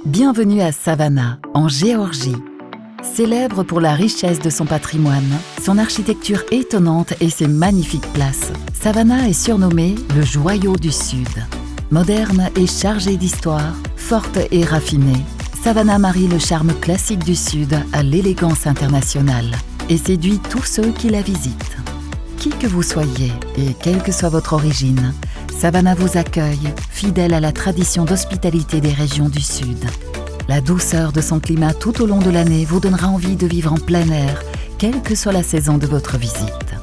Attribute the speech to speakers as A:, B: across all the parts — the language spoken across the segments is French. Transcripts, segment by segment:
A: Bienvenue à Savannah, en Géorgie. Célèbre pour la richesse de son patrimoine, son architecture étonnante et ses magnifiques places, Savannah est surnommée le joyau du Sud. Moderne et chargée d'histoire, forte et raffinée, Savannah marie le charme classique du Sud à l'élégance internationale et séduit tous ceux qui la visitent. Qui que vous soyez et quelle que soit votre origine, Savannah vous accueille, fidèle à la tradition d'hospitalité des régions du Sud. La douceur de son climat tout au long de l'année vous donnera envie de vivre en plein air, quelle que soit la saison de votre visite.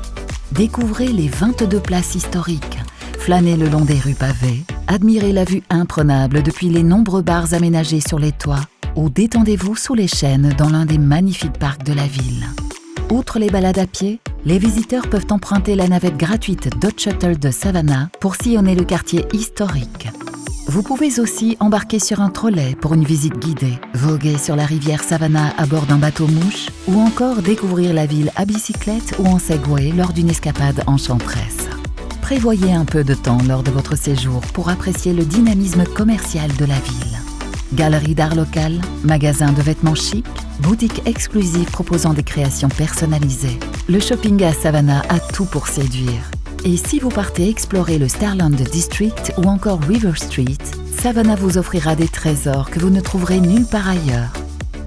A: Découvrez les 22 places historiques, flânez le long des rues pavées, admirez la vue imprenable depuis les nombreux bars aménagés sur les toits ou détendez-vous sous les chênes dans l'un des magnifiques parcs de la ville. Outre les balades à pied, les visiteurs peuvent emprunter la navette gratuite Dutch Shuttle de Savannah pour sillonner le quartier historique. Vous pouvez aussi embarquer sur un trolley pour une visite guidée, voguer sur la rivière Savannah à bord d'un bateau-mouche ou encore découvrir la ville à bicyclette ou en Segway lors d'une escapade enchanteresse. Prévoyez un peu de temps lors de votre séjour pour apprécier le dynamisme commercial de la ville. Galeries d'art local, magasins de vêtements chics, boutiques exclusives proposant des créations personnalisées. Le shopping à Savannah a tout pour séduire. Et si vous partez explorer le Starland District ou encore River Street, Savannah vous offrira des trésors que vous ne trouverez nulle part ailleurs.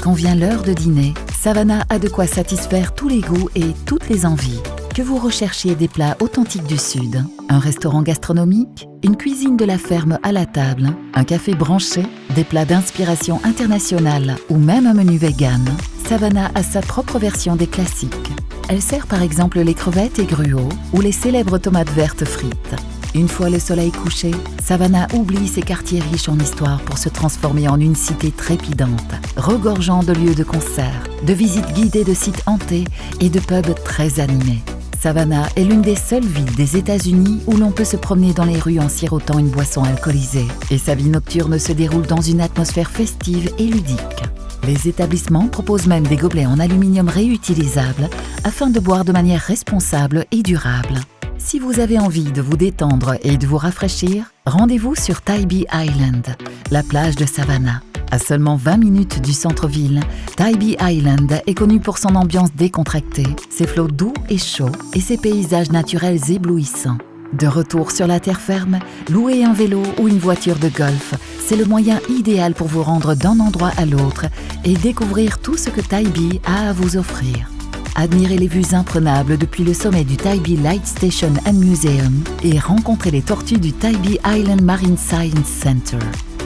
A: Quand vient l'heure de dîner, Savannah a de quoi satisfaire tous les goûts et toutes les envies. Que vous recherchiez des plats authentiques du Sud, un restaurant gastronomique, une cuisine de la ferme à la table, un café branché, des plats d'inspiration internationale ou même un menu vegan, Savannah a sa propre version des classiques. Elle sert par exemple les crevettes et gruaux ou les célèbres tomates vertes frites. Une fois le soleil couché, Savannah oublie ses quartiers riches en histoire pour se transformer en une cité trépidante, regorgeant de lieux de concert, de visites guidées de sites hantés et de pubs très animés. Savannah est l'une des seules villes des États-Unis où l'on peut se promener dans les rues en sirotant une boisson alcoolisée, et sa vie nocturne se déroule dans une atmosphère festive et ludique. Les établissements proposent même des gobelets en aluminium réutilisables afin de boire de manière responsable et durable. Si vous avez envie de vous détendre et de vous rafraîchir, rendez-vous sur Tybee Island, la plage de Savannah. À seulement 20 minutes du centre-ville, Tybee Island est connu pour son ambiance décontractée, ses flots doux et chauds et ses paysages naturels éblouissants. De retour sur la terre ferme, louer un vélo ou une voiture de golf, c'est le moyen idéal pour vous rendre d'un endroit à l'autre et découvrir tout ce que Tybee a à vous offrir. Admirez les vues imprenables depuis le sommet du Tybee Light Station and Museum et rencontrez les tortues du Tybee Island Marine Science Center.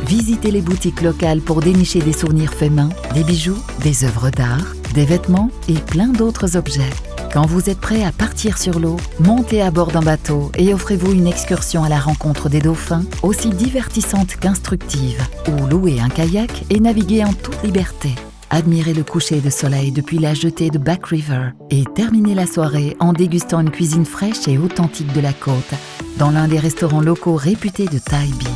A: Visitez les boutiques locales pour dénicher des souvenirs faits main, des bijoux, des œuvres d'art, des vêtements et plein d'autres objets. Quand vous êtes prêt à partir sur l'eau, montez à bord d'un bateau et offrez-vous une excursion à la rencontre des dauphins, aussi divertissante qu'instructive, ou louez un kayak et naviguez en toute liberté. Admirez le coucher de soleil depuis la jetée de Back River et terminez la soirée en dégustant une cuisine fraîche et authentique de la côte dans l'un des restaurants locaux réputés de Tybee.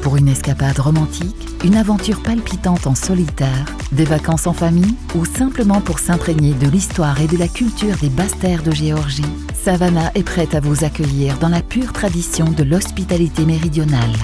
A: Pour une escapade romantique, une aventure palpitante en solitaire, des vacances en famille ou simplement pour s'imprégner de l'histoire et de la culture des basses-terres de Géorgie, Savannah est prête à vous accueillir dans la pure tradition de l'hospitalité méridionale.